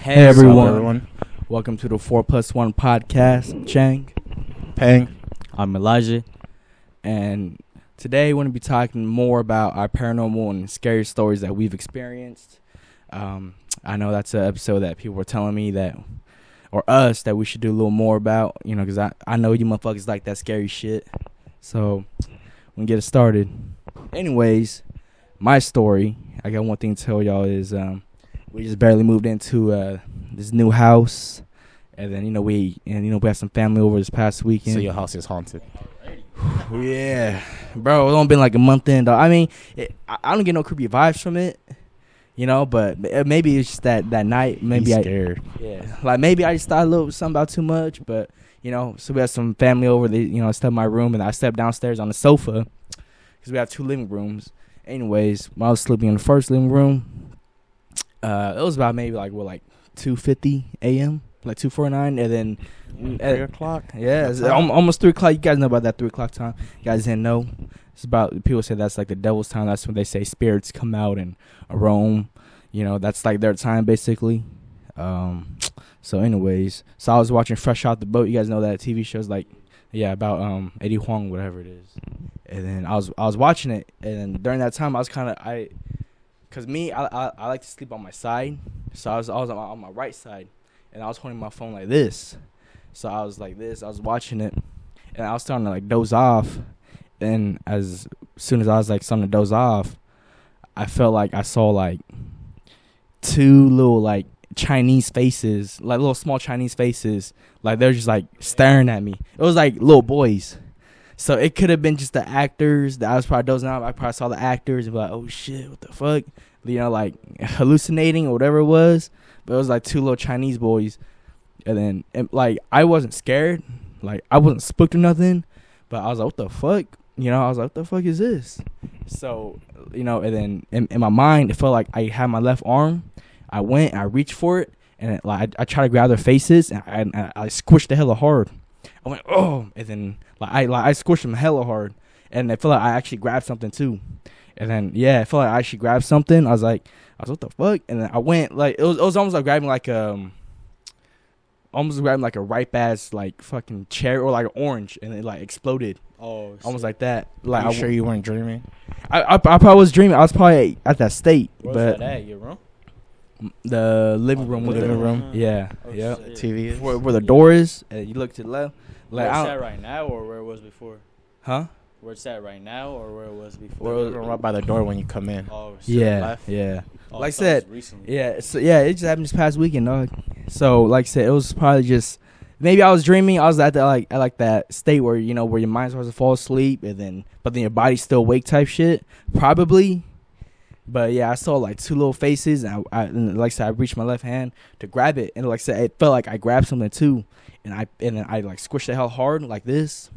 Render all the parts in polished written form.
Hey everyone. Welcome to the 4+1 podcast. I'm Chang. Pheng. I'm Elijah. And today we're going to be talking more about our paranormal and scary stories that we've experienced. I know that's an episode that people were telling me that we should do a little more about, because I know you motherfuckers like that scary shit. So we're going to get it started. Anyways, my story, I got one thing to tell y'all is we just barely moved into this new house, and then we had some family over this past weekend. So your house is haunted. Yeah, bro, it's only been like a month in, though. I mean, I don't get no creepy vibes from it, but maybe it's just that night. Maybe He's scared. Yeah, like maybe I just thought a little something about too much, but so we had some family over. They stepped in my room, and I stepped downstairs on the sofa because we have two living rooms. Anyways, when I was sleeping in the first living room, it was about maybe like 2:50 a.m., like 2:49, and then 3 o'clock. Yeah, it's almost 3 o'clock. You guys know about that 3 o'clock time. You guys didn't know. It's about, people say that's like the devil's time. That's when they say spirits come out and roam. That's like their time basically. So anyways, I was watching Fresh Out the Boat. You guys know that TV show's about Eddie Huang, whatever it is. And then I was watching it, and then during that time I was because I like to sleep on my side, so I was on my right side, and I was holding my phone like this. So I was like this. I was watching it, and I was starting to doze off. And as soon as I was starting to doze off, I felt like I saw two little Chinese faces, little small Chinese faces, they're just staring at me. It was little boys. So it could have been just the actors that I was probably dozing off. I probably saw the actors and be like, oh shit, what the fuck? Hallucinating or whatever it was. But it was two little Chinese boys. And then I wasn't scared. I wasn't spooked or nothing. But I was like, what the fuck? I was like, what the fuck is this? So, and then in my mind, it felt like I had my left arm. I went, I reached for it, and I tried to grab their faces, and I squished the hella hard. I went, oh, and then I squished them hella hard, and I felt like I actually grabbed something too. And then I felt like I actually grabbed something. I was what the fuck? And then I went it was almost like grabbing a ripe ass fucking cherry or an orange, and it exploded. Oh, shit. Almost like that. Are you sure you weren't dreaming? I probably was dreaming. I was probably at that state. Where's but that at? Your room? The living room. Living room. Yeah. Oh, Yeah. TV is? Where the door is, and you look to the left. Where it's at right now, or where it was before? Huh? Where it's at right now, or where it was before? Right by the door when you come in. Oh, shit. Yeah. Left? Yeah. Oh, Like I said, recently. yeah. So it just happened this past weekend, dog. So like I said, it was probably just maybe I was dreaming. I was at that state where where your mind starts to fall asleep, but then your body's still awake type shit. Probably. But yeah, I saw two little faces, and and like I said, I reached my left hand to grab it, and like I said, it felt like I grabbed something too, and then I squished the hell hard like this,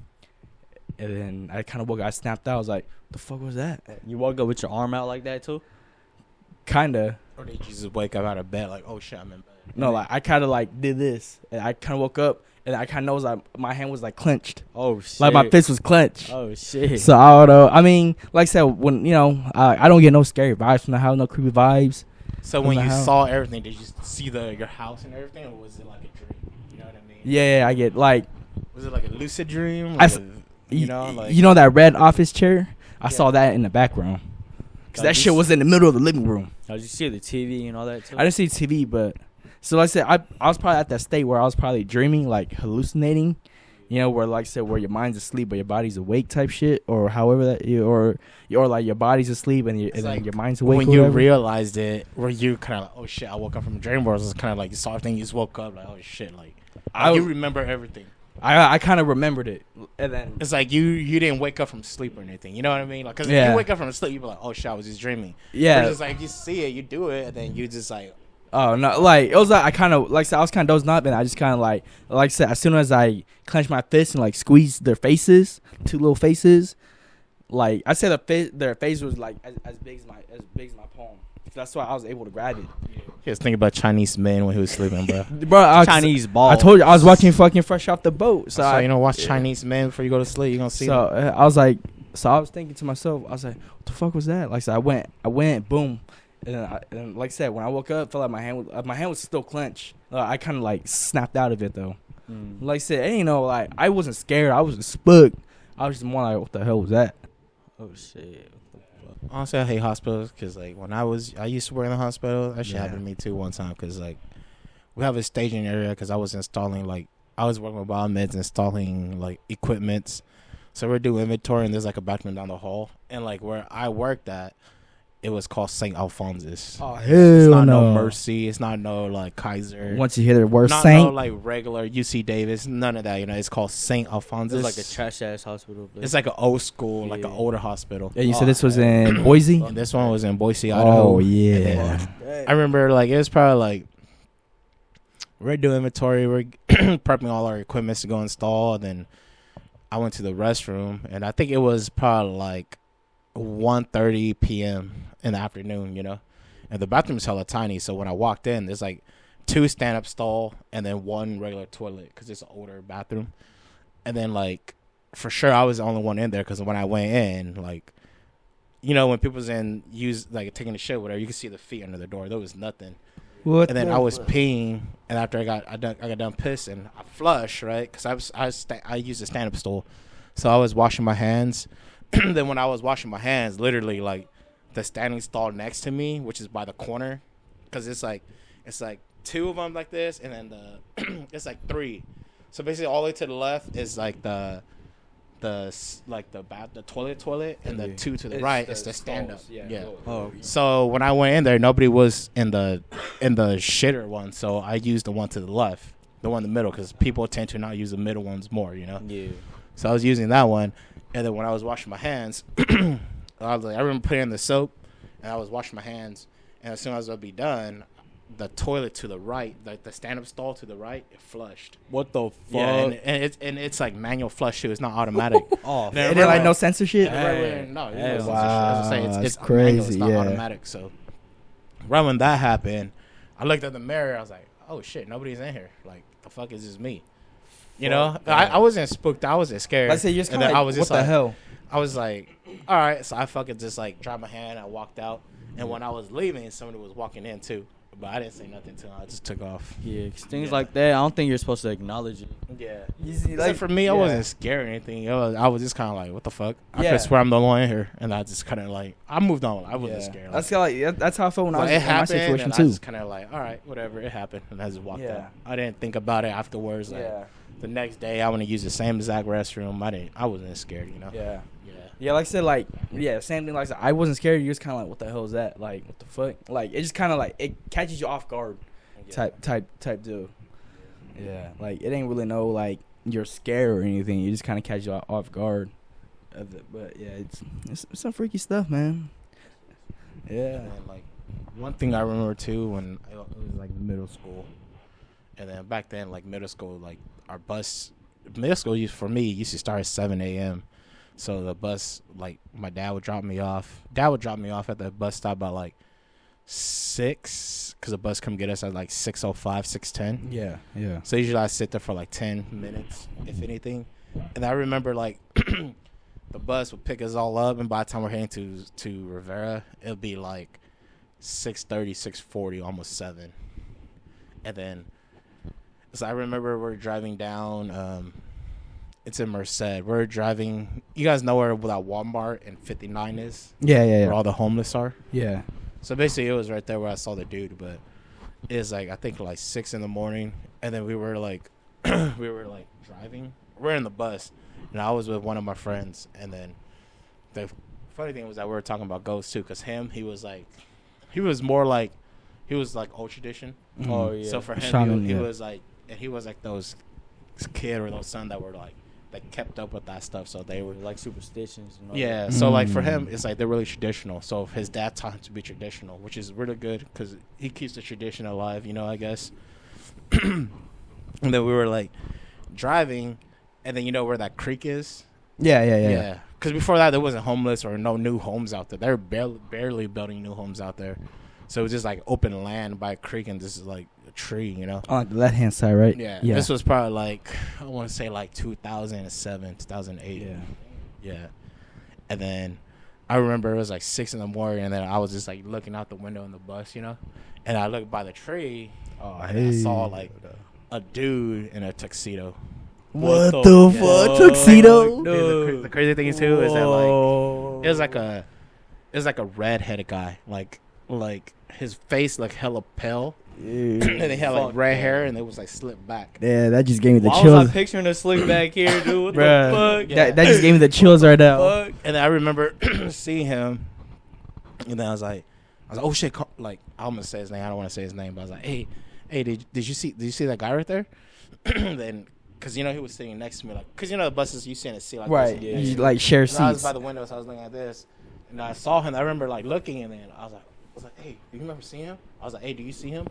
and then I kind of woke up, I snapped out. I was like, "What the fuck was that?" You woke up with your arm out like that too? Kinda. Or did you just wake up out of bed oh shit, I'm in bed? No, I kind of did this, and I kind of woke up, and I kind of knows my hand was clenched. Oh shit! My fist was clenched. Oh shit! So I don't know. I mean, like I said, when I don't get no scary vibes from the house, no creepy vibes. So when you saw everything, did you see your house and everything, or was it like a dream? You know what I mean? Yeah, I get Was it like a lucid dream? you know that red office chair? I saw that in the background. Because that shit was in the middle of the living room. Oh, did you see the TV and all that too? I didn't see TV, but... So like I said, I was probably at that state where I was probably dreaming, hallucinating. Where like I said, where your mind's asleep but your body's awake type shit. Or however that... Or your body's asleep and then your mind's awake. When you realized it, were you kind of oh shit, I woke up from a dream? Or was it kind of you saw everything, you just woke up oh shit, you remember everything? I kind of remembered it, and then it's you didn't wake up from sleep or anything. You know what I mean? Because if you wake up from sleep, you be like, "Oh shit, I was just dreaming." Yeah, but it's just you see it, you do it, and then you just oh no, it was I kind of I was kind of dozing up, and I just kind of like I said, as soon as I clenched my fist and squeezed their faces, two little faces, I said their face was as big as my palm. That's why I was able to grab it. He was thinking about Chinese men when he was sleeping, bro. Chinese balls. I told you I was watching fucking Fresh Off the Boat. So watch Chinese men before you go to sleep. You're gonna see. So I was thinking to myself, I was like, what the fuck was that? I said, I went, boom, And like I said, when I woke up, felt like my hand was still clenched. I kind of like snapped out of it though. Like I said, ain't like I wasn't scared. I wasn't spooked. I was just more like, what the hell was that? Oh shit. Honestly, I hate hospitals because like when I used to work in the hospital. That shit happened to me too one time because like we have a staging area because I was installing I was working with biomeds installing like equipments. So we're doing inventory and there's like a bathroom down the hall and like where I worked at, it was called St. Alphonsus. Oh hell It's not no. no Mercy. It's not no like Kaiser. Once you hear the word Not Saint, no like regular UC Davis. None of that. You know, it's called St. Alphonsus. It's like a trash ass hospital. It's like an old school, like an Yeah. older hospital. yeah, you said this was in Boise. And this one was in Boise, Idaho. Oh And yeah. then I remember like it was probably like we're doing inventory, we're prepping all our equipment to go install, and then I went to the restroom, and I think it was probably like 1:30 p.m. in the afternoon, you know, and the bathroom is hella tiny. So when I walked in, there's like 2 stand-up stall and then 1 regular toilet because it's an older bathroom, and then like for sure I was the only one in there because when I went in, like, you know, when people's in use like taking a shit, whatever, you can see the feet under the door. There was nothing. What? And then I was peeing, and after I got done pissing, I flushed, right? Because I used a stand-up stool, so I was washing my hands. Then when I was washing my hands, literally like the standing stall next to me, which is by the corner, because it's like 2 of them like this, and then it's like 3. So basically, all the way to the left is like the toilet, and the 2 to the right is the stand up. Yeah. Oh, So when I went in there, nobody was in the shitter one, so I used the one to the left, the one in the middle, because people tend to not use the middle ones more, you know. yeah. So I was using that one, and then when I was washing my hands, I remember putting in the soap, and I was washing my hands, and as soon as I'd be done, the toilet to the right, like the stand-up stall to the right, it flushed. What the fuck? Yeah, and it's like manual flush too. It's not automatic. Oh, They didn't like no censorship. No, Hey, wow, as I say, it's that's manual, crazy, it's not yeah. automatic. So right when that happened, I looked at the mirror. I was like, "Oh shit, nobody's in here. Like, the fuck is just me?" You know, I wasn't spooked. I wasn't scared. I say you're just And kind then of I like, was what just the like, hell? I was like, all right. So I fucking just like dropped my hand. I walked out, and when I was leaving, somebody was walking in too. But I didn't say nothing to him. I just took off. yeah, 'cause things Yeah. like that, I don't think you're supposed to acknowledge it. Yeah. You see, Like, for me, I yeah. wasn't scared or anything. I was just kind of like, what the fuck? I Yeah. could swear I'm the only one in here. And I just kind of like, I moved on. I wasn't scared. That's that's how I felt when I was it in my happened, situation and I too. just kind of like, all right, whatever, it happened. And I just walked Yeah. out. I didn't think about it afterwards. Like, Yeah, the next day, I want to use the same exact restroom. I wasn't scared, you know? yeah, Yeah. yeah. Like I said, like same thing. Like I said, I wasn't scared. You're just kind of like, what the hell is that? Like, what the fuck? Like, it just kind of like it catches you off guard. Type deal. Yeah, like it ain't really no like you're scared or anything. You just kind of catch you off guard. But yeah, it's some freaky stuff, man. Yeah. And then, like, one thing I remember too when it was like middle school, and then back then, like middle school, like our middle school for me used to start at 7 a.m. So the bus, like my dad would drop me off. Dad would drop me off at the bus stop by like 6, because the bus come get us at like 6:05, 6:10. Yeah, yeah. So usually I sit there for like 10 minutes, if anything. And I remember like the bus would pick us all up, and by the time we're heading to Rivera, it'll be like 6:30, 6:40, almost 7. And then, so I remember we're driving down. It's in Merced. We're driving. You guys know where that Walmart and 59 is? Yeah, Where all the homeless are. yeah. So basically, it was right there where I saw the dude, but it was like I think like 6 in the morning, and then we were like driving. We're in the bus, and I was with one of my friends, and then the funny thing was that we were talking about ghosts too, because he was old tradition. Oh yeah. So for him, Shaman, he yeah. was like, and he was like those kid or those son that were like that kept up with that stuff. So they were like superstitions. And all yeah. that. So like for him, it's like they're really traditional. So his dad taught him to be traditional, which is really good because he keeps the tradition alive. You know, I guess. And then we were like driving, and then you know where that creek is. Yeah. Because before that, there wasn't homeless or no new homes out there. They were barely building new homes out there. So it was just like open land by a creek, and this is like a tree, you know. On the left hand side, right? Yeah. Yeah. This was probably like I want to say like 2007, 2008. Yeah. Yeah. And then I remember it was like 6 in the morning, and then I was just like looking out the window in the bus, you know, and I looked by the tree, and I saw like a dude in a tuxedo. What the fuck? Tuxedo? The crazy thing too is that like it was like a red-headed guy, like his face like hella pale. And they had like red hair, and it was like slicked back. Yeah, that just gave me the Why chills. was I picturing a slick back here, dude? What the Bruh. fuck? That just gave me the chills right now. Fuck. And then I remember seeing him, and then I was like, oh shit! Like I'm gonna say his name. I don't want to say his name, but I was like, hey, did you see that guy right there? Then, cause you know he was sitting next to me, like, cause you know the buses you sit in a seat like Right, this. you like share And I was seats. by the window, so I was looking at this, and I saw him. I remember like looking, and then I was like, hey, do you remember seeing him? I was like, hey, do you see him?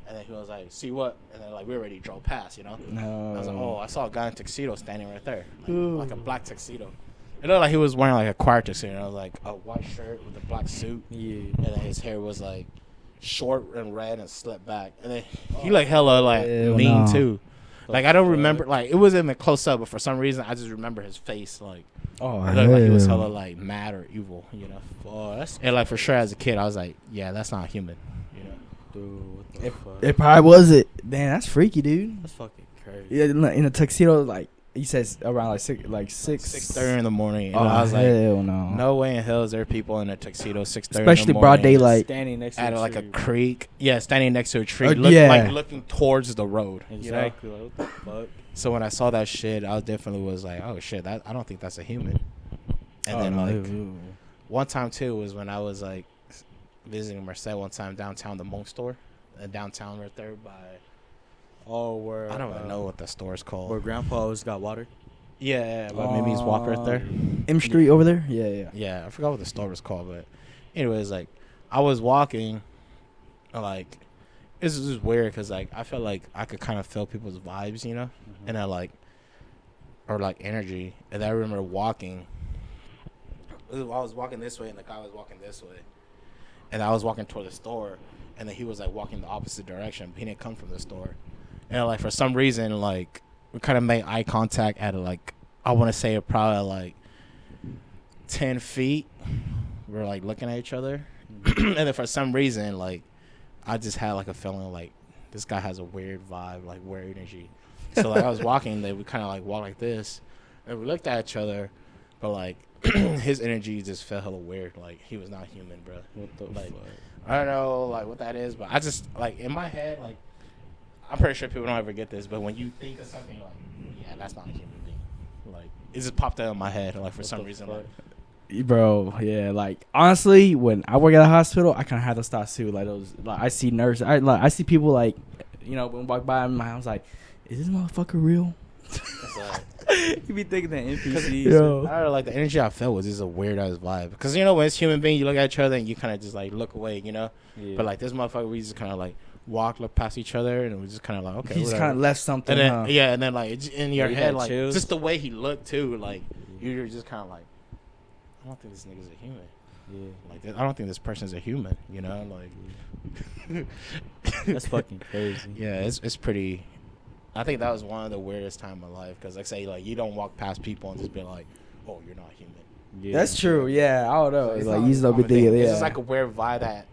And then he was like, see what? And then like we already drove past, you know. No. I was like, oh, I saw a guy in tuxedo standing right there, like a black tuxedo. It looked like he was wearing like a choir tuxedo. And I was like a white shirt with a black suit. Yeah. And then his hair was like short and red and slicked back. And then he like hella like mean too. Like I don't remember, like it wasn't even close up, but for some reason I just remember his face. Like it looked like he was hella like mad or evil, you know. Oh, that's And like for sure as a kid I was like, yeah, that's not human, you know. dude. What the fuck? It probably was it. Damn, that's freaky, dude. That's fucking crazy. Yeah, in a tuxedo, like he says around like 6:30 in the morning. And Oh, I was like, hell no. no way in hell is there people in a tuxedo 6:30 in the Especially morning. broad daylight. Standing next to At a like a tree. creek. Yeah, standing next to a tree. Yeah. Like looking towards the road. You know? Exactly. Like, what the fuck? So when I saw that shit, I definitely was like, oh shit, I don't think that's a human. And then like one time too was when I was like visiting Merced one time downtown, the Monk store. Downtown right there by Where I don't even know what the store is called. Where Grandpa always got water. Yeah, but Mimi's Walk right there. M Street over there? Yeah. Yeah, I forgot what the store was called, but anyways, like I was walking, like this is just weird because like I felt like I could kind of feel people's vibes, you know, and I like or like energy. And I remember walking. I was walking this way, and the guy was walking this way, and I was walking toward the store, and then he was like walking the opposite direction. But he didn't come from the store, and like for some reason, like we kind of made eye contact at like I want to say probably like 10 feet. We were like looking at each other, and then for some reason, like I just had like a feeling like this guy has a weird vibe, like weird energy. So like I was walking, we kind of like walked like this, and we looked at each other, but like his energy just felt hella weird. Like he was not human, bro. What the Like, fuck? I don't know like what that is, but I just like in my head, like I'm pretty sure people don't ever get this, but when you think of something like, yeah, that's not a human being. Like it just popped out in my head, like for some reason, like. Bro, yeah, like honestly, when I work at a hospital, I kind of have those thoughts too. Like those, like I see nurses, I see people like, you know, when walk by my house, like, is this motherfucker real? You be thinking that NPCs. Yo. I don't know, like the energy I felt was just a weird ass vibe. Because you know when it's human being, you look at each other and you kind of just like look away, you know. Yeah. But like this motherfucker, we just kind of like look past each other, and we just kind of like okay. He just whatever. kind of left something. And then huh? yeah, and then like it's in your you head, had like chills? just the way he looked too, like you're just kind of like, I don't think this nigga's a human. Yeah. Like I don't think this person's a human, you know. Like That's fucking crazy. yeah, it's pretty. I think that was one of the weirdest time of my life because like say like you don't walk past people and just be like, oh, you're not human. Yeah. That's true. Yeah, I don't know. It's like not you a don't be common thing. thinking. It's Yeah, just like a weird vibe that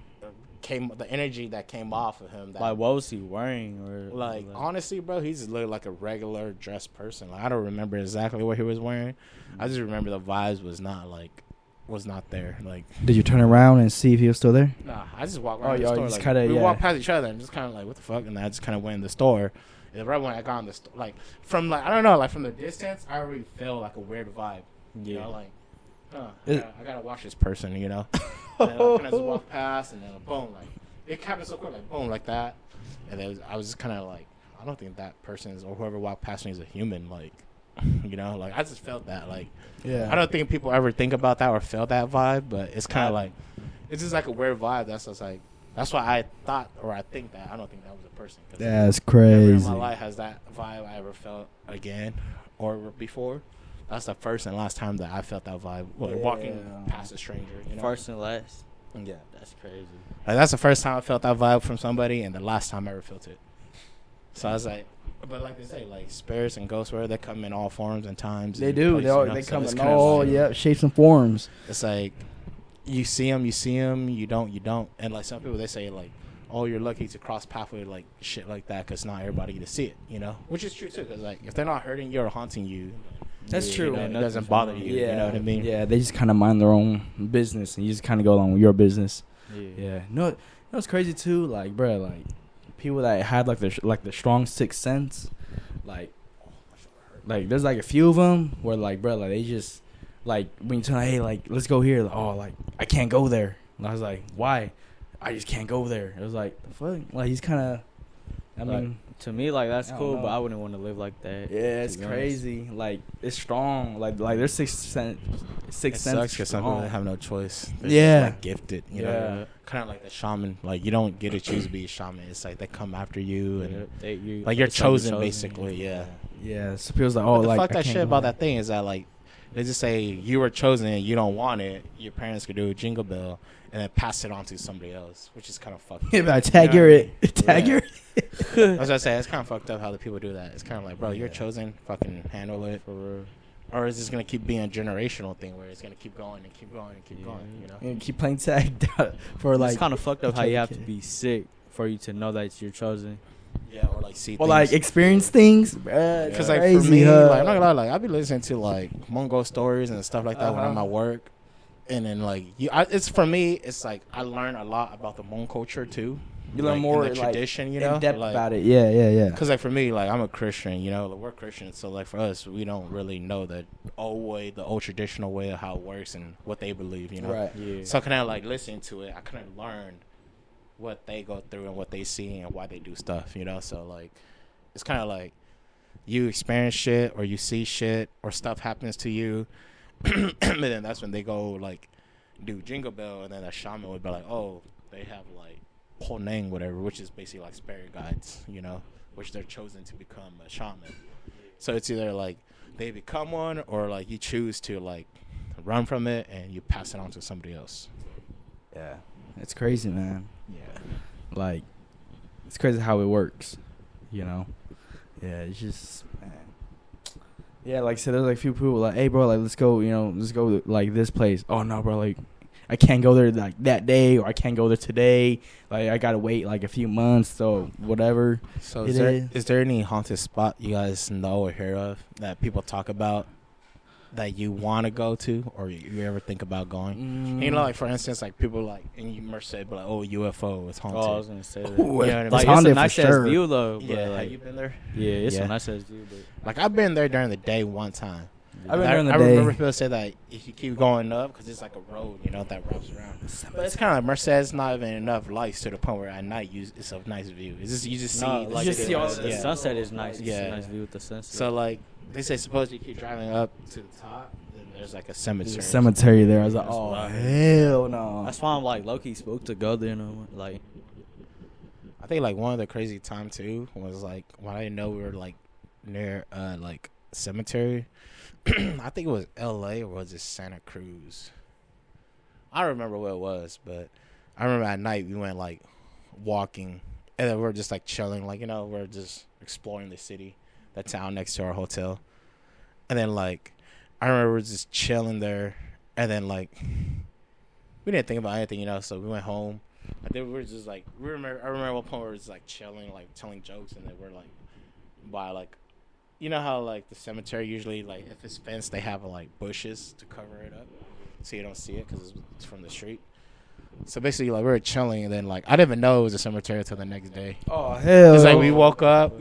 the energy that came off of him. That, Like, what was he wearing? Or like honestly, bro, he just looked like a regular dressed person. Like I don't remember exactly what he was wearing. I just remember the vibes was not there. Like, did you turn around and see if he was still there? nah, I just walked Oh, around the y'all store. just Like, kinda, we yeah. walked past each other and just kind of like, what the fuck? And I just kind of went in the store. And right when I got in the store, like from like I don't know, like from the distance, I already felt like a weird vibe. You know, like, I gotta watch this person. You know, and then I kind of just walked past, and then boom, like it happened so quick, like boom, like that. And then I was just kind of like, I don't think that person's or whoever walked past me is a human. Like, you know, like I just felt that. Like, Yeah. I don't think people ever think about that or feel that vibe, but it's kind of like, it's just like a weird vibe. That's just like, that's why I thought or I think that I don't think that was a person. Cause That's never in crazy. my life has that vibe I ever felt again or before. That's the first and last time that I felt that vibe, like walking past a stranger. You know? First and last. Yeah. That's crazy. Like, that's the first time I felt that vibe from somebody, and the last time I ever felt it. So I was like, but like they say, like spirits and ghosts, where they come in all forms and times. They and do. places, They you know? they So come it's in kinda all like, shapes and forms. It's like you see them, you don't. And like some people, they say like, oh, you're lucky to cross pathway like shit like that because not everybody get to see it, you know, which is true too. Because like if they're not hurting you or haunting you, That's true. You know, it doesn't bother you. Yeah. You know what I mean? Yeah, they just kind of mind their own business, and you just kind of go along with your business. Yeah. Yeah. No, you know what's crazy too? Like, bro, like people that had like the strong sixth sense, like there's like a few of them where like, bro, like they just like when you tell them, hey, like let's go here, like, oh, like I can't go there. And I was like, why? I just can't go there. It was like, the fuck? Like he's kind of, I mean, to me, like that's I don't cool, know. but I wouldn't want to live like that. yeah, it's to be honest. crazy. Like it's strong. Like there's sixth sense. It Sixth sucks sense. because some people have no choice. They're Yeah. just, like, gifted. You know, Yeah. kind of like the shaman. Like you don't get to choose to be a shaman. It's like they come after you, and You, like you're it's like chosen, basically. Yeah. Yeah, so people's like, oh, But the like fuck I that can't shit go about there. that thing is that like they just say you were chosen and you don't want it. Your parents could do a jingle bell and then pass it on to somebody else, which is kind of fucked. Yeah, but tag You know your what I mean? tag Yeah. your. I was gonna say it's kind of fucked up how the people do that. It's kind of like, bro, you're Yeah. chosen. Fucking handle it. for real. Or is this gonna keep being a generational thing where it's gonna keep going and keep going and keep Yeah. going? You know. And keep playing tag for like. It's kind of fucked up how tell you the have to kid. be sick for you to know that you're chosen. Yeah, or like see. Or like experience things, bruh. Because It's like crazy, for me, huh? like I'm not gonna lie, like I be listening to like Mongol stories and stuff like that when Uh-huh. I'm at work, and then like it's for me, it's like I learn a lot about the Hmong culture too. You learn like, more in the like, tradition, you know, in depth like, about it. Yeah, yeah, yeah. Because like for me, like I'm a Christian, you know, like, we're Christians, so like for us, we don't really know the old traditional way of how it works and what they believe, you know. Right. Yeah. So kind of like listening to it, I kind of learned what they go through and what they see and why they do stuff, you know. So like, it's kind of like you experience shit or you see shit or stuff happens to you, and then that's when they go like do jingle bell, and then a shaman would be like, oh, they have like Honeng, whatever, which is basically like spirit guides, you know, which they're chosen to become a shaman. So it's either like they become one or like you choose to like run from it and you pass it on to somebody else. Yeah, it's crazy, man. Yeah. Like, it's crazy how it works, you know. Yeah, it's just, man. Yeah, like I said, there's like a few people like, hey, bro, like let's go, you know, let's go like this place. Oh no, bro, like I can't go there like that day, or I can't go there today. Like I gotta wait like a few months, so whatever. So It is is. there any haunted spot you guys know or hear of that people talk about that you want to go to or you ever think about going? You know, like for instance, like people like and you must say, but like, oh, UFO is haunted. Oh, I was gonna say that. Ooh, You know what I mean? it's Like it's haunted a for nice sure. ass view though. But Yeah, like, have you been there? yeah, it's Yeah. a nice ass view. But Like I've been there during the day one time. I've been there in the I day. remember people say that if you keep going up, because it's like a road, you know, that wraps around. But it's kind of like Merced. It's not even enough lights to the point where at night it's a nice view. It's just you just see, no, the like just city see all lights. the the- Yeah. sunset is nice. It's Yeah. a nice view with the sunset. So like they say, suppose you keep driving up to the top, then there's like a cemetery. There's a cemetery there. I was like, That's oh what I hell no. that's why I'm like low key spooked to go there. No, like I think like one of the crazy time too was like when I didn't know we were like near like cemetery. I think it was L.A. or was it Santa Cruz? I don't remember what it was, but I remember at night we went like walking, and then we were just like chilling, like you know we're just exploring the city, the town next to our hotel, and then like I remember we were just chilling there, and then like we didn't think about anything, you know, so we went home. I think we were just like I remember one point we were just like chilling, like telling jokes, and then we're like by like. You know how like the cemetery usually like if it's fenced they have like bushes to cover it up so you don't see it because it's from the street. So basically like we were chilling and then like I didn't even know it was a cemetery until the next day. Oh hell. It's like we woke up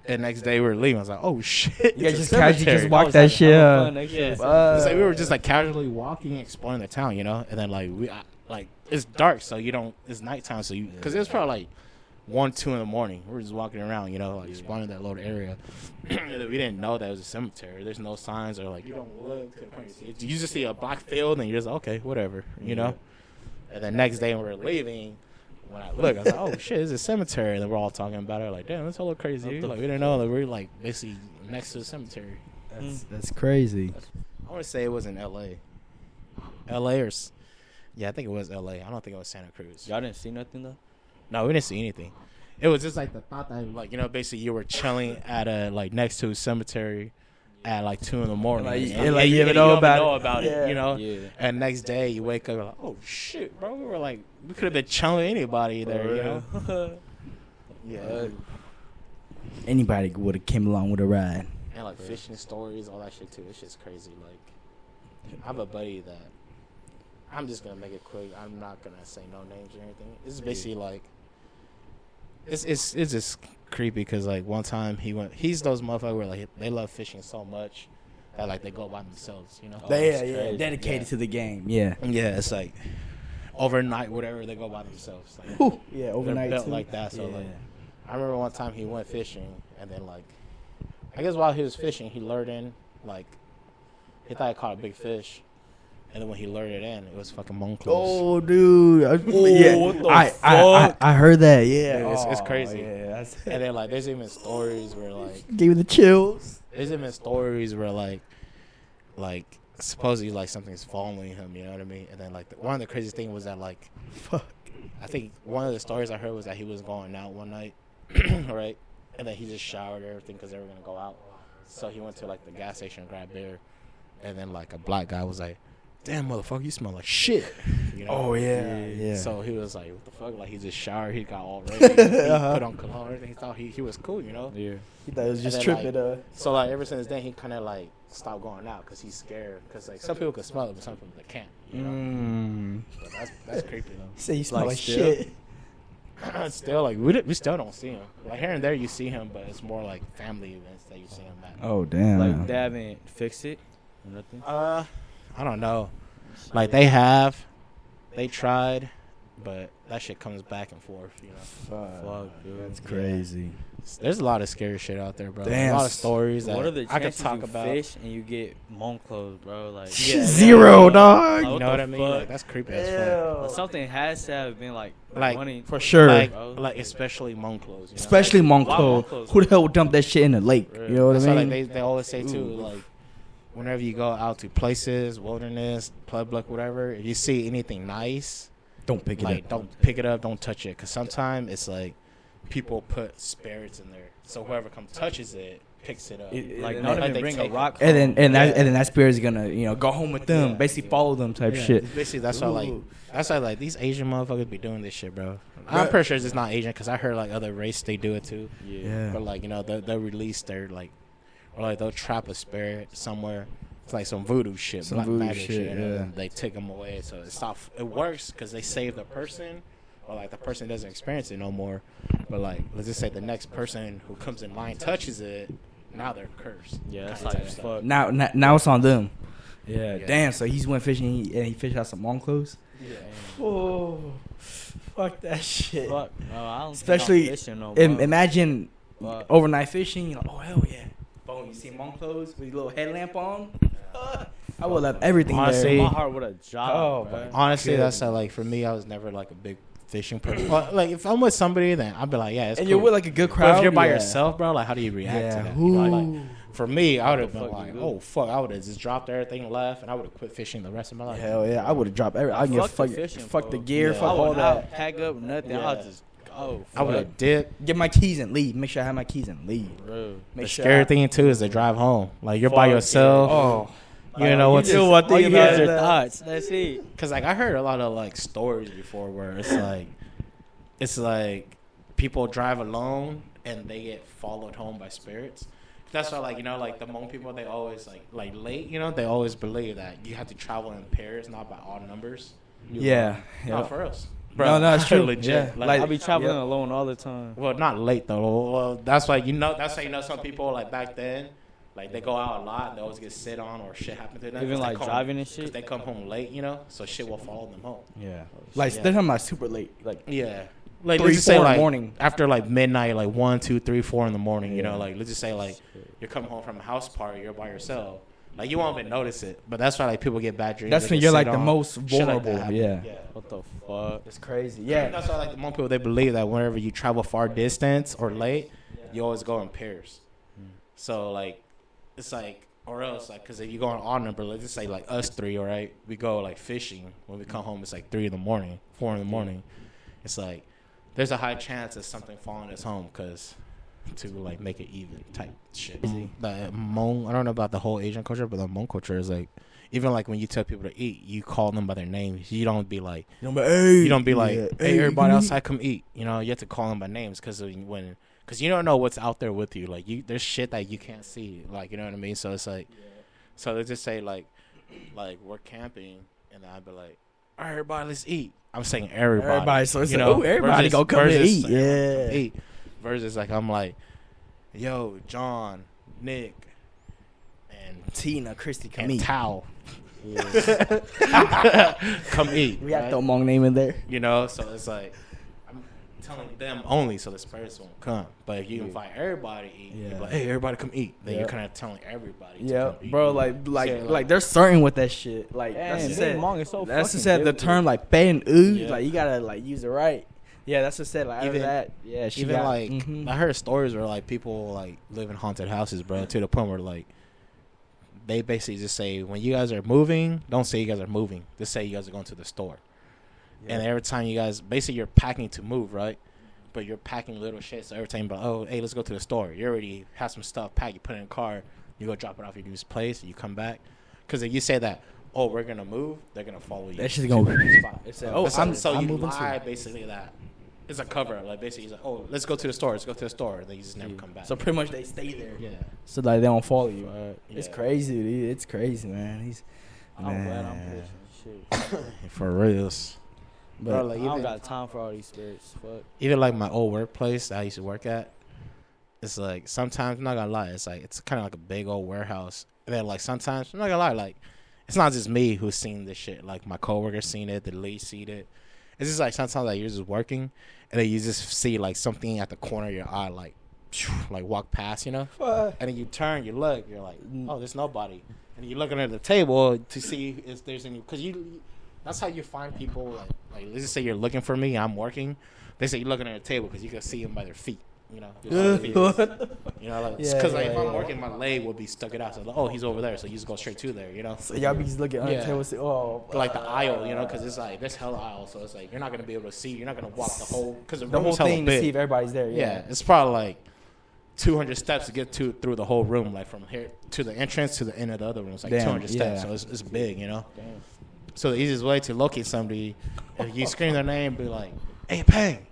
and next day we were leaving. I was like, oh shit. You guys it's a just casually cemetery. just walk that shit. Yeah. Uh, It's like we were just like casually walking, exploring the town, you know, and then like like it's dark, so you don't. It's nighttime, so you because it was probably like 1, 2 in the morning. We were just walking around, you know, like exploring that little area. And we didn't know that it was a cemetery. There's no signs or like you don't look. To the point you just see a black field and you're just like, okay, whatever, you know. And then next day when we were leaving. When I look, I was like, "Oh shit, it's a cemetery." And then we're all talking about it, like, "Damn, that's hella crazy." Like, we didn't know that we were like basically next to the cemetery. That's crazy. I want to say it was in L.A. L.A. or yeah, I think it was L.A. I don't think it was Santa Cruz. Y'all didn't see nothing though. No, we didn't see anything. It was just like the thought that, like, you know, basically you were chilling at a like next to a cemetery, at like 2 in the morning. Like, And yeah, like, you you even don't know even about know it. about it, Yeah. you know. Yeah. And next day you wake up, you're like, oh shit, bro, we could have been chilling anybody there, you know. Yeah. Anybody would have came along with a ride. And like fishing stories, all that shit too. It's just crazy. Like, I have a buddy that I'm just gonna make it quick. I'm not gonna say no names or anything. This is basically like, it's just creepy because like one time he's those motherfuckers where like they love fishing so much that like they go by themselves, you know. Dedicated to the game. Yeah. Yeah, it's like overnight, whatever, they go by themselves. Like, Yeah, they're overnight built too. like that. So Yeah. like, I remember one time he went fishing, and then like, I guess while he was fishing, he lured in like, he thought he caught a big fish, and then when he lured it in, it was fucking monclose. Oh, dude. Yeah. what the I heard that. Yeah. Dude, it's crazy. Yeah, that's And then like, there's even stories where gave you the chills. like supposedly like something's following him. You know what I mean? And then like one of the craziest thing was that like, Fuck. I think one of the stories I heard was that he was going out one night, right? And then he just showered everything because they were gonna go out. So he went to like the gas station and grabbed beer, and then like a black guy was like, "Damn motherfucker, you smell like shit." You know? Oh yeah. So he was like, "What the fuck?" Like he just showered, he got all ready, he put on cologne, everything. He thought he was cool, you know. Yeah. He thought it was just And then, tripping. So like ever since then, he kind of like stopped going out because he's scared. Because like some people can smell it, but some people they can't. You know. But that's creepy though. Say you smell Like like still? shit. Still, like we still don't see him. Like here and there, you see him, but it's more like family events that you see him at. Oh damn. Like they haven't fixed it or nothing. I don't know. Like they tried, but that shit comes back and forth. You know, Fuck, dude. That's crazy. there's a lot of scary shit out there, bro. Damn. A lot of stories that What are the I could chances talk you about. fish and you get Monclos, bro? Like Yeah, Zero, yeah. dog. You What know the what I mean? fuck? Like, that's creepy as fuck. Like, something has to have been like money For sure. Like especially Monclos. You know? Especially Why Monclo. Monclos? Who the hell would dump that shit in the lake? Right. You know what That's I why, mean? like they always say too, like whenever you go out to places, wilderness, public, whatever, if you see anything nice, Don't pick it like up. don't pick it up, don't touch it, because sometimes it's like people put spirits in there, so whoever comes touches it picks it up. like and not then even they bring a take it. rock. And from. then that spirit is gonna go home with them, Yeah. basically follow them type shit. Basically, that's why like these Asian motherfuckers be doing this shit, bro. I'm pretty sure it's not Asian, because I heard like other race they do it too. Yeah. But like they'll release their like, or like they'll trap a spirit somewhere. It's like some voodoo shit, Some black voodoo magic shit, and yeah. then they take them away. So it works because they save the person, or like the person doesn't experience it no more. But like let's just say the next person who comes in line touches it, now they're cursed. Yeah, that's Kinda like type stuff. fuck. Now it's on them. Yeah. Yeah. Damn. So he's went fishing and he fished out some Monclos. Yeah. Oh, fuck that shit. Fuck. No, I don't Especially think I'm fishing no more. Imagine Fuck. overnight fishing. You're like, oh hell yeah. Boom. You see Monclos with your little headlamp on. I would have everything Honestly, there. My heart would have dropped. Oh, bro. Honestly, Good. that's like for me. I was never like a big fishing person. Well, like if I'm with somebody, then I'd be like, yeah, it's And cool. you're with like a good But crowd. if you're by yeah. yourself, bro, like how do you react to Yeah. that? You know, like, Ooh. for me, I would have been Fuck like, you do. oh fuck, I would have just dropped everything, left, and I would have quit fishing the rest of my life. Hell yeah, I would have dropped everything. I can Fuck get the fishing, fuck the bro. gear, Yeah. fuck I all would that. not pack up nothing. Yeah. I'll just go. I would have dipped. Get my keys and leave. Make sure I have my keys and leave. Bro. Make The sure scary I- thing too is to drive home. Like you're by Fuck yourself. Oh, You know what? do one All thing you hear about is your that. thoughts. That's it. Because like I heard a lot of like stories before where it's like people drive alone and they get followed home by spirits. That's why, like, you know, like the Hmong people, they always like late. You know, they always believe that you have to travel in pairs, not by odd numbers. yeah. No, yeah. for us. No, it's true. Legit. Yeah. Like, I be traveling yeah. alone all the time. well, not late though. Well, that's why you know. That's how you know some people like back then, like they go out a lot. They always get sit on or shit happen to them. Even 'cause they like come- driving and 'cause shit. they come home late, you know, so shit will follow them home. Yeah. Like Yeah. they're talking about super late. Like Yeah, like 3, let's just say 4 in the like morning. after like midnight, like 1, 2, 3, 4 in the morning. You know, Yeah. like let's just say like you're coming home from a house party, you're by yourself. Like you won't even notice it, but that's why like people get bad dreams. that's they when get you're like sit the on, most shit like that vulnerable. happen. Yeah. What the fuck? It's crazy. Yeah, Yeah. that's why like the Hmong people they believe that whenever you travel far distance or late, you always go in pairs. So like, it's like or else like because if you go on odd number, let's just say like us three, all right, we go like fishing. When we come home, it's like 3 in the morning, 4 in the morning. It's like there's a high chance of something following us home because to like make it even type shit. The Hmong, I don't know about the whole Asian culture, but the Hmong culture is like, even like when you tell people to eat, you call them by their names. You don't be like, hey, everybody outside come eat. You know, you have to call them by names because you don't know what's out there with you. Like there's shit that you can't see. Like, you know what I mean? So it's like, so they just say like we're camping, and I'd be like, all right, everybody, let's eat. I'm saying everybody. So it's everybody go come and eat. Yeah. Eat. Versus like I'm like, yo, John, Nick, and Tina, Christy, come and eat. Tao. Come eat. We have the Hmong name in there. You know, so it's like I'm telling them only so the spirits won't come. But if you invite everybody to eat, you're like, hey, everybody come eat. Then you're kind of telling everybody to come eat. Bro, like they're starting with that shit. Like that's said the term like Pheng and Oo. Like you gotta like use it right. Yeah, that's what said. Like even that. Yeah, she even got, like I heard stories where like people like live in haunted houses, bro, to the point where like they basically just say when you guys are moving, don't say you guys are moving. Just say you guys are going to the store. Yeah. And every time you guys, basically you're packing to move, right? But you're packing little shit. So every time you're like, oh, hey, let's go to the store. You already have some stuff packed. You put it in a car. You go drop it off at your place. You come back. Because if you say that, oh, we're going to move, they're going to follow you. That shit's going to so you lie basically that. It's a cover. Like basically, he's like, "Oh, let's go to the store. Let's go to the store." They just never come back. So pretty much they stay there. Yeah. So like they don't follow you. It's crazy, dude. It's crazy, man. I'm glad I'm pushing shit. For reals. But bro, like, I don't got time for all these spirits. Fuck. Even like my old workplace that I used to work at, it's like sometimes I'm not gonna lie. It's like it's kind of like a big old warehouse. And then like sometimes I'm not gonna lie. Like it's not just me who's seen this shit. Like my coworkers seen it. The lead seen it. It's just like sometimes like you're just working and then you just see like something at the corner of your eye like walk past, you know? And then you turn, you look, you're like, oh, there's nobody. And you look under the table to see if there's any, because that's how you find people. Like let's just say you're looking for me, I'm working. They say you're looking under the table because you can see them by their feet. You know, because like if I'm working, my leg will be stuck it out. So like, oh, he's over there, so you just go straight to there. You know. So y'all be just looking under the table, say, oh, like the aisle, you know, because it's like this hell aisle, so it's like you're not gonna be able to see. You're not gonna walk the whole because the whole thing to see if everybody's there. Yeah, it's probably like 200 steps to get through the whole room, like from here to the entrance to the end of the other room. It's like 200 steps, so it's big, you know. Damn. So the easiest way to locate somebody, if you scream their name, be like, "Hey, Pheng."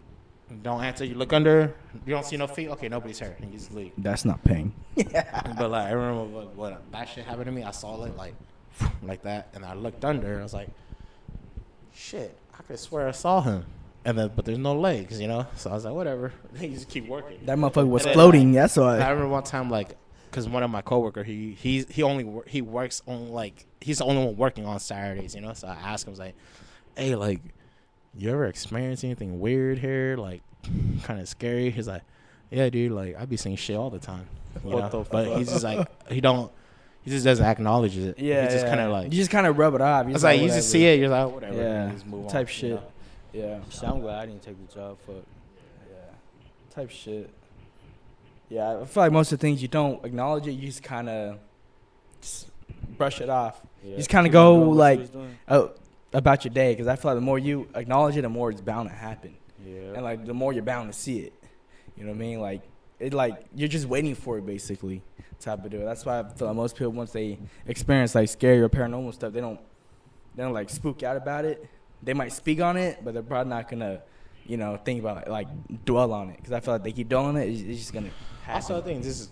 Don't answer. You look under. You don't see no feet. Okay, nobody's here. And you just leave. That's not Pheng. But like I remember when that shit happened to me. I saw it like that, and I looked under. I was like, shit. I could swear I saw him. And then, but there's no legs, you know. So I was like, whatever. You just keep working. That motherfucker was floating. That's why. I remember one time, like, because one of my coworker, he works on like he's the only one working on Saturdays, you know. So I asked him, I was like, hey, like, you ever experience anything weird here, like kind of scary? He's like, yeah, dude, like I be seeing shit all the time, but he's just like he just doesn't acknowledge it. Yeah, he's just kind of like you just kind of rub it off. It's like you just see it, you're like whatever. Yeah, just move type on, shit. You know? Yeah, so I'm glad I didn't take the job. Fuck. Yeah, type shit. Yeah, I feel like most of the things you don't acknowledge it, you just kind of brush it off. Yeah. You just kind of go like, oh, about your day, because I feel like the more you acknowledge it, the more it's bound to happen. Yeah. And like the more you're bound to see it. You know what I mean? Like it, like you're just waiting for it, basically. Type of deal. That's why I feel like most people, once they experience like scary or paranormal stuff, they don't like spook out about it. They might speak on it, but they're probably not gonna, think about it, like dwell on it. Because I feel like they keep dwelling on it, it's just gonna happen. Also, I think this is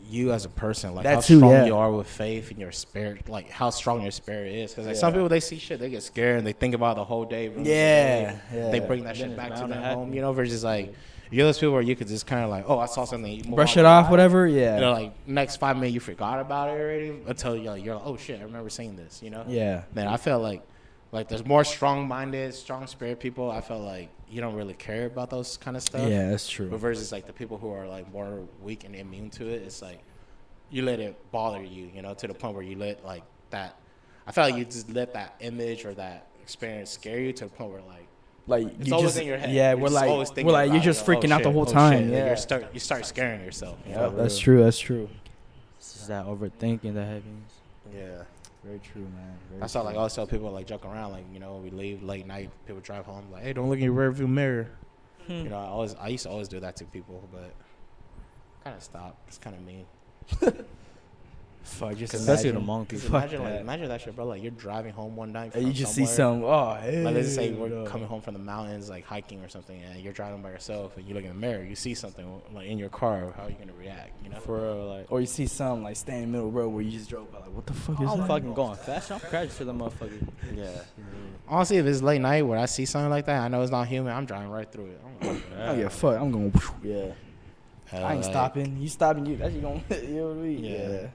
you as a person, like that how too, strong you are with faith and your spirit, like how strong your spirit is. Because like some people, they see shit, they get scared and they think about it the whole day. They bring that shit back to their home, versus like you're those people where you could just kind of like, oh, I saw something, brush it off, whatever. Yeah, like next 5 minutes you forgot about it already until you're like, oh shit, I remember seeing this. Yeah. Then I felt like there's more strong-minded, strong spirit people. I felt like you don't really care about those kind of stuff. Yeah, that's true. But versus like the people who are like more weak and immune to it, it's like you let it bother you, to the point where you let like that. I felt like you just let that image or that experience scare you to the point where like it's always in your head. Yeah, we're like you're just freaking out the whole time. Yeah, you start scaring yourself. Yeah, that's true. That's true. It's that overthinking that happens. Yeah. Very true, man. I saw like also people like joke around, like we leave late night, people drive home, like, hey, don't look in your rearview mirror. I used to always do that to people, but kind of stop. It's kind of mean. Fuck, just Especially the imagine. monkeys. Fuck Imagine that. imagine that shit, bro. Like you're driving home one night And from you just see somewhere. some. Oh, hey. Like let's say we're coming home from the mountains, like hiking or something, and you're driving by yourself, and you look in the mirror, you see something like in your car. How are you gonna react? You know? For real, like. Or you see some like standing in the middle of the road where you just drove by. Like, what the fuck is I'm that? fucking going fast. I'm crashing to the motherfucker. Yeah. Honestly, if it's late night where I see something like that, I know it's not human. I'm driving right through it. I'm like, Oh yeah, fuck. I'm going. Yeah. I ain't like, stopping. You stopping? You actually going? You know what I mean? Yeah.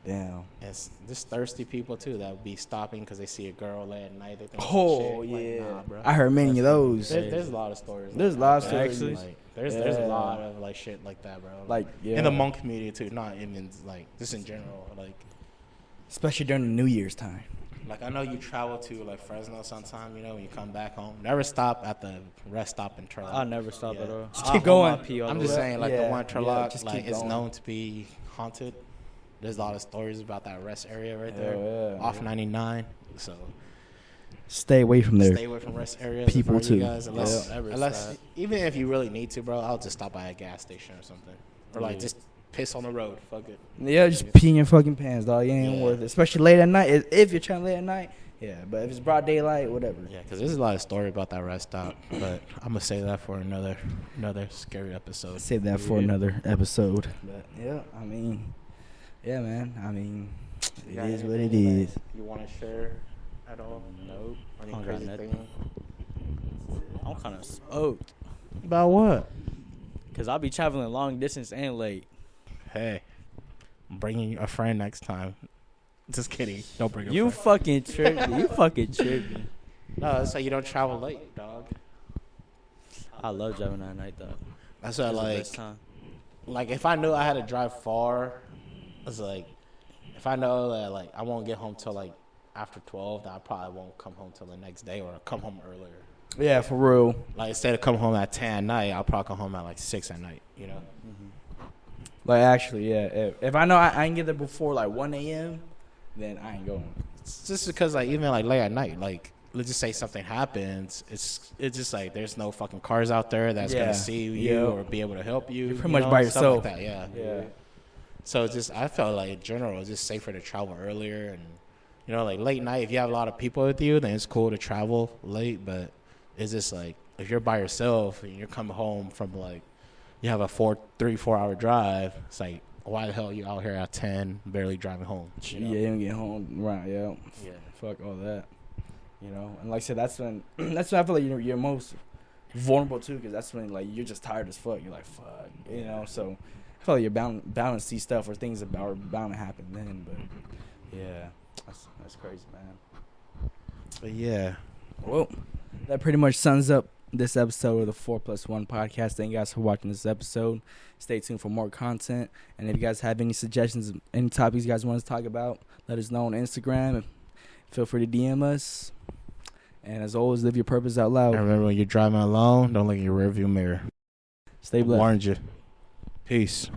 Damn. It's just thirsty people too that would be stopping because they see a girl late at night. They think Oh shit. yeah. Like, nah, bro. I heard many of those. There's a lot of stories. There's like a lot of that. stories. Actually. Like, there's a lot of like shit like that, bro. Like yeah. in the monk community too, not even like just in general. Especially during the New Year's time. Like I know you travel to like Fresno sometime, you know, when you come back home. Never stop at the rest stop in Turlock. I never stop Yeah. at all. Just I keep hold my going. pee all I'm the just way. saying, like Yeah, the one at yeah, Turlock, just like keep it's going. known to be haunted. There's a lot of stories about that rest area right Hell there, yeah. off 99. So Stay away from there. stay away from rest areas. People if I were you too. guys, unless, Yeah. unless even if you really need to, bro, I'll just stop by a gas station or something, or like Yeah. just piss on the road. Fuck it. Yeah, just pee in your fucking pants, dog. It ain't Yeah. worth it. Especially late at night. If you're trying late at night, yeah. But if it's broad daylight, whatever. Yeah, because there's a lot of story about that rest stop, but I'm gonna save that for another scary episode. Save that for Yeah. another episode. But yeah, I mean, yeah, man. I mean, it is what it is. You want to share at all? Nope. Any I don't got crazy nothing. thing? I'm kind of stoked. About what? Because I'll be traveling long distance and late. Hey, I'm bringing a friend next time. Just kidding. Don't bring a You friend. fucking tripping. You fucking tripping. No, it's like you don't travel late, dog. I love driving at night, though. That's what It's the like. best time. Like if I knew I had to drive far, it's like if I know that like I won't get home till like after 12, then I probably won't come home till the next day or I'll come home earlier. Yeah, for real. Like instead of come home at 10 at night, I'll probably come home at like 6 at night. You know. Like actually, yeah. If I know I ain't get there before like 1 a.m., then I ain't going. It's just because like even like late at night, like let's just say something happens, it's just like there's no fucking cars out there that's Yeah. gonna see you Yeah. or be able to help you. You're pretty you much know, by stuff yourself. Like that, yeah. Yeah. So it's just I felt like in general it's just safer to travel earlier and you know like late night if you have a lot of people with you then it's cool to travel late, but it's just like if you're by yourself and you're coming home from like you have a 4 hour drive, it's like why the hell are you out here at 10 barely driving home? You know? Yeah, you don't get home. Right, yeah. Yeah. Fuck all that. You know, and like I said, that's when I feel like you're most vulnerable too, because that's when like you're just tired as fuck. You're like fuck, you know. So I feel like you're bound to see stuff or things that are bound to happen then. But yeah, that's crazy, man. But yeah. Well, that pretty much sums up this episode of the 4+1 podcast. Thank you guys for watching this episode. Stay tuned for more content. And if you guys have any suggestions, any topics you guys want us to talk about, let us know on Instagram. Feel free to DM us. And as always, live your purpose out loud. And remember when you're driving alone, don't look in your rearview mirror. Stay blessed. Warned you. Peace.